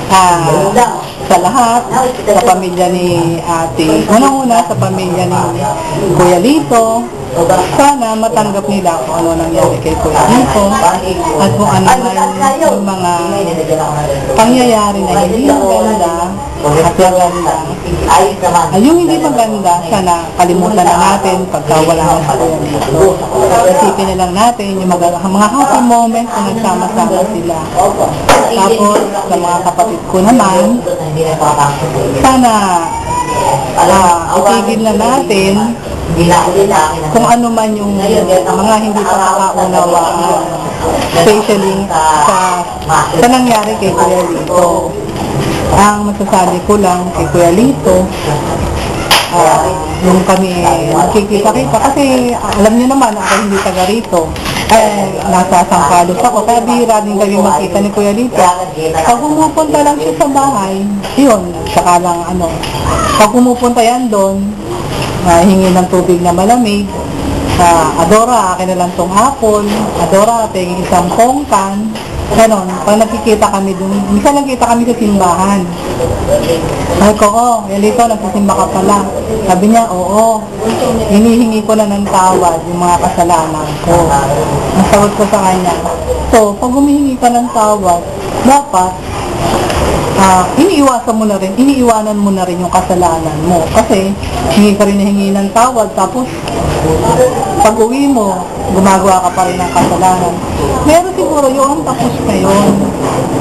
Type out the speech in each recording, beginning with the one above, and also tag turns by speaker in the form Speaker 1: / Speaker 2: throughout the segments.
Speaker 1: sa lahat, sa pamilya ni Ate. Unang-una sa pamilya ni Kuya Lito. Sana matanggap nila kung ano nangyari kay Kuya Lito at kung ano man yung mga pangyayari na hindi maganda at maganda. Yung hindi maganda, sana kalimutan na natin pagka wala na sa Kuya Lito. Isipin na lang natin yung mga happy moments na nagsama-sama sila. Tapos, sa mga kapatid ko naman, sana itigil na natin kung ano man yung mga hindi pa nakakaunawaan, especially sa nangyari kay Kuya Lito. Ang masasabi ko lang kay Kuya Lito, nung kami nakikita-kita, kasi alam niyo naman ako hindi taga rito, nasa Sangkalos ako, kaya bihira din kami makita ni Kuya Lito. Pag pumupunta lang siya sa bahay, yun, saka lang pag pumupunta yan doon, hingi ng tubig na malamig, Adora, akin na lang tong apple, Adora, tingin isang pongkan, ganon. Pag nakikita kami dun, minsan nakikita kami sa simbahan. Sabi ko, Lito, nagsisimba ka pala. Sabi niya, oo, hinihingi ko na ng tawad yung mga kasalanan ko. Nasawad ko sa kanya. So, pag humihingi ka ng tawad, dapat, iniiwanan mo na rin yung kasalanan mo. Kasi, hingi ka rin na hingi ng tawad, tapos, pag uwi mo, gumagawa ka pa rin ng kasalanan. Meron siguro yun, tapos na yun.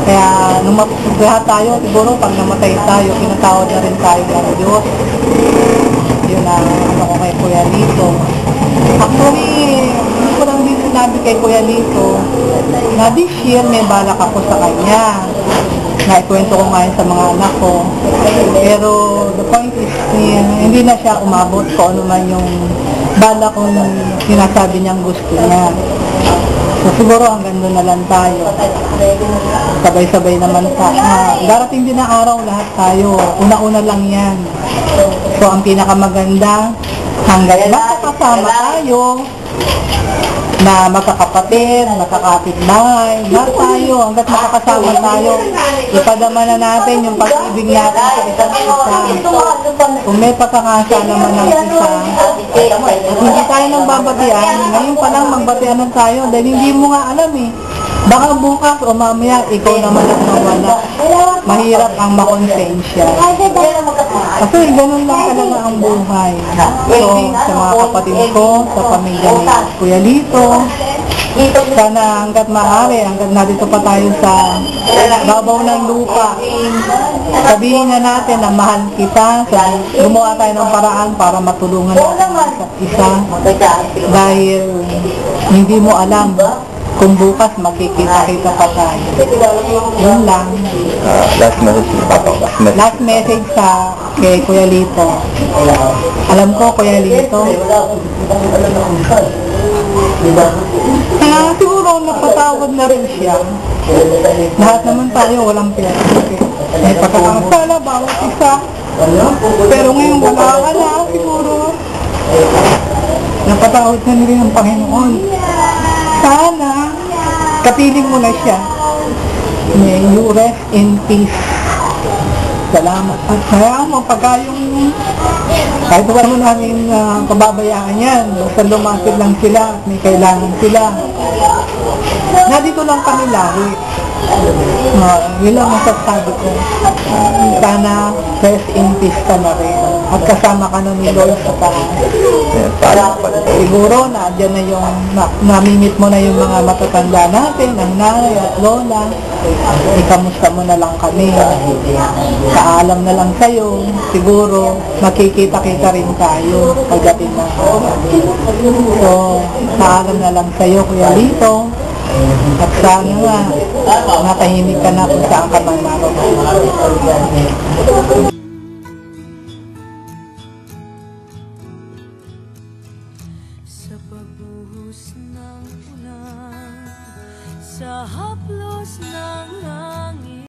Speaker 1: Kaya, nung lahat tayo, siguro, pag namatay tayo, pinatawad na rin tayo ng Diyos. Yun ang ko kay Kuya Lito. Actually, hindi ko lang din sinabi kay Kuya Lito na this year may balak ako sa kanya. Naikwento ko ngayon sa mga anak ko. Pero the point is, hindi na siya umabot kung ano man yung balak kung sinasabi niyang gusto niya. So siguro hanggang doon na lang tayo. Sabay-sabay naman darating din ang araw lahat tayo. Una-una lang yan. So ang pinakamaganda, hanggang makakasama tayo, na magkakapatid, magkakapitbahay, lahat tayo, hanggat makakasama tayo, ipadama na natin yung pag-ibig natin sa isa't isa. Kung may pagkakasa naman ng isa, hindi tayo nang babatian, ngayon pa lang magbatian na tayo, dahil hindi mo nga alam baka bukas o mamaya, ikaw naman ang mawala. Mahirap ang makonsensya. Kasi ganun lang talaga ang buhay. So, sa mga kapatid ko, sa pamilya ni Kuya Lito, sana hanggat maaari, hanggat nandito pa tayo sa babaw ng lupa, sabihin na natin na mahal kita, gumawa tayo ng paraan para matulungan natin ang isa't isa. Dahil hindi mo alam kung bukas magkikita-kita pa tayo. Yun lang.
Speaker 2: Last message ni Papa.
Speaker 1: Last message kay Kuya Lito. Alam ko, Kuya Lito, siguro napatawad na rin siya. Lahat naman tayo walang perfect. May pagkakasala, bawat isa. Pero ngayon wala ka na, siguro. Napatawad na rin ang Panginoon. Sana, kapiling mo na siya. May you rest in peace. Salamat. At kaya mo, pagka yung kahit wala mo namin kababayaan yan, basta lumapit lang sila at may kailangan sila. Nandito lang kami lagi. Yun lang masasabi ko. Sana rest in peace ka na rin. At kasama ka na ni Lord sa taas. Siguro na dyan na yung namimit mo na yung mga matatanda natin, ang nanay at lola. Ikamusta mo na lang kami. Paalam na lang sa'yo. Siguro makikita-kita rin tayo pagdating na. So, paalam na lang sa'yo, Kuya Lito. At sana nga, matahimik ka na kung saan ka man naroon.